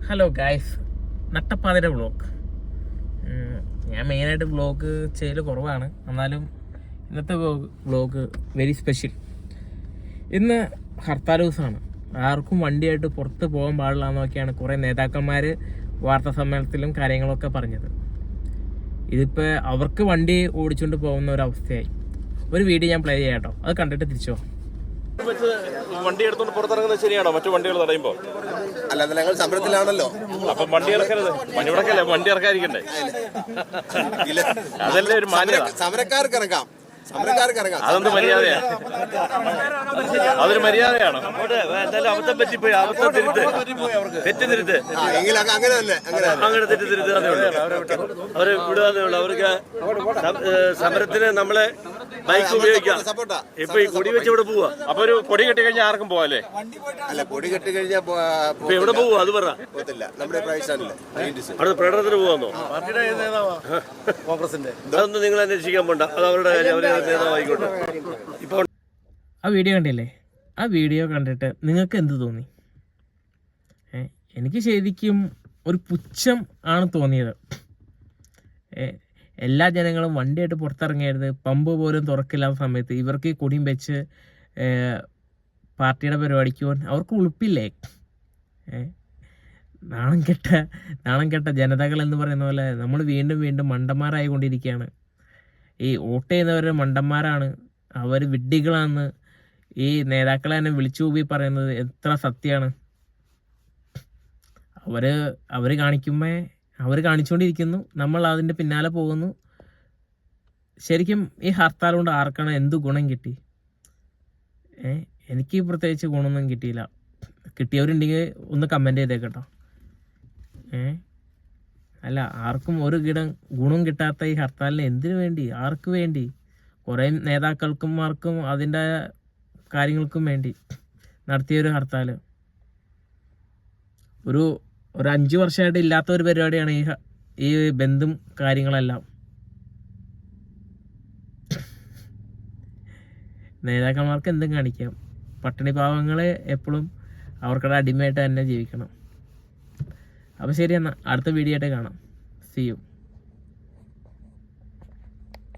Hello guys, നട്ടപ്പാതിര vlog. ഞാൻ മെയിനായിട്ട് vlog ചെയ്യൽ കുറവാണ്, എന്നാലും ഇന്നത്തെ വ്ളോഗ് വെരി സ്പെഷ്യൽ. ഇന്ന് ഹർത്താൽ ദിവസമാണ്. ആർക്കും വണ്ടിയായിട്ട് പുറത്ത് പോകാൻ പാടില്ല എന്നൊക്കെയാണ് കുറേ നേതാക്കന്മാർ വാർത്താ സമ്മേളനത്തിലും കാര്യങ്ങളൊക്കെ പറഞ്ഞത്. ഇതിപ്പോൾ അവർക്ക് വണ്ടി ഓടിച്ചുകൊണ്ട് പോകുന്ന ഒരവസ്ഥയായി. ഒരു വീഡിയോ ഞാൻ പ്ലേ ചെയ്യാം കേട്ടോ, അത് കണ്ടിട്ട് തിരിച്ചോ. വണ്ടി എടുത്തോണ്ട് പുറത്തിറങ്ങുന്നത് ശരിയാണോ? മറ്റു വണ്ടികൾ തടയുമ്പോൾ അല്ലാതെ ഞങ്ങൾ സമരത്തിലാണല്ലോ. അപ്പം വണ്ടി ഇറക്കരുത്, പണിമുടക്കല്ലേ, വണ്ടി ഇറക്കാതിരിക്കണ്ടേ? അതല്ലേ ഒരു മാന്യത. സമരക്കാർക്ക് ഇറക്കാം. അതൊന്നും മര്യാദയാ? അതൊരു മര്യാദയാണോ? എന്തായാലും അബദ്ധം പറ്റിപ്പോയി, അബദ്ധം തെറ്റ് തിരുത്ത് അങ്ങനെ തെറ്റ് തിരുത്താതെ അവരെ വിടാതെ ഉള്ളു. അവർക്ക് സമരത്തിന് നമ്മളെ ബൈക്ക് ഉപയോഗിക്കാം. ഇപ്പൊ ഈ കൊടി വെച്ച് ഇവിടെ പോവാ. അപ്പൊ ഒരു കൊടി കെട്ടി കഴിഞ്ഞാൽ ആർക്കും പോവാല്ലേ? അല്ല, കൊടി കെട്ടി കഴിഞ്ഞാൽ ഇപ്പൊ എവിടെ പോവാ അത് പറ. നമ്മുടെ അവിടെ പ്രകടനത്തിന് പോവാന്നോ? കോൺഗ്രസിന്റെ അതൊന്നും നിങ്ങൾ അന്വേഷിക്കാൻ പോണ്ട, അത് അവരുടെ കാര്യം, അവരെ നേതാവായിക്കോട്ടെ. ഇപ്പൊ ആ വീഡിയോ കണ്ടില്ലേ? ആ വീഡിയോ കണ്ടിട്ട് നിങ്ങൾക്ക് എന്ത് തോന്നി? എനിക്ക് ശരിക്കും ഒരു പുച്ഛം ആണ് തോന്നിയത്. എല്ലാ ജനങ്ങളും വണ്ടിയായിട്ട് പുറത്തിറങ്ങരുത്, പമ്പ് പോലും തുറക്കില്ലാത്ത സമയത്ത് ഇവർക്ക് ഈ കൊടിയും വെച്ച് പാർട്ടിയുടെ പരിപാടിക്ക് പോകാൻ അവർക്ക് ഉളുപ്പില്ലേ? നാണം കെട്ട ജനതകൾ എന്ന് പറയുന്ന പോലെ നമ്മൾ വീണ്ടും മണ്ടന്മാരായിക്കൊണ്ടിരിക്കുകയാണ്. ഈ വോട്ട് ചെയ്യുന്നവർ മണ്ടന്മാരാണ്, അവർ വിഡ്ഢികളാണെന്ന് ഈ നേതാക്കളെ തന്നെ വിളിച്ചു കൂപ്പി പറയുന്നത് എത്ര സത്യമാണ്. അവർ കാണിക്കുമ്പോൾ അവർ കാണിച്ചുകൊണ്ടിരിക്കുന്നു, നമ്മൾ അതിൻ്റെ പിന്നാലെ പോകുന്നു. ശരിക്കും ഈ ഹർത്താൽ കൊണ്ട് ആർക്കാണ് എന്ത് ഗുണം കിട്ടി? എനിക്ക് പ്രത്യേകിച്ച് ഗുണമൊന്നും കിട്ടിയില്ല. കിട്ടിയവരുണ്ടെങ്കിൽ ഒന്ന് കമൻറ്റ് ചെയ്തേക്കട്ടോ. അല്ല, ആർക്കും ഒരു ഗുണം കിട്ടാത്ത ഈ ഹർത്താലിന് എന്തിനു വേണ്ടി, ആർക്ക് വേണ്ടി? കുറേ നേതാക്കൾക്കും അതിൻ്റെ കാര്യങ്ങൾക്കും വേണ്ടി നടത്തിയൊരു ഹർത്താൽ. ഒരു 5 വർഷമായിട്ട് ഇല്ലാത്ത ഒരു പരിപാടിയാണ് ഈ ബന്ധും കാര്യങ്ങളെല്ലാം. നേതാക്കന്മാർക്ക് എന്തും കാണിക്കാം. പട്ടിണി പാവങ്ങളെ എപ്പോഴും അവർക്കുടെ അടിമയായിട്ട് തന്നെ ജീവിക്കണം. അപ്പോൾ ശരി, എന്നാൽ അടുത്ത വീഡിയോ ആയിട്ട് കാണാം. See you.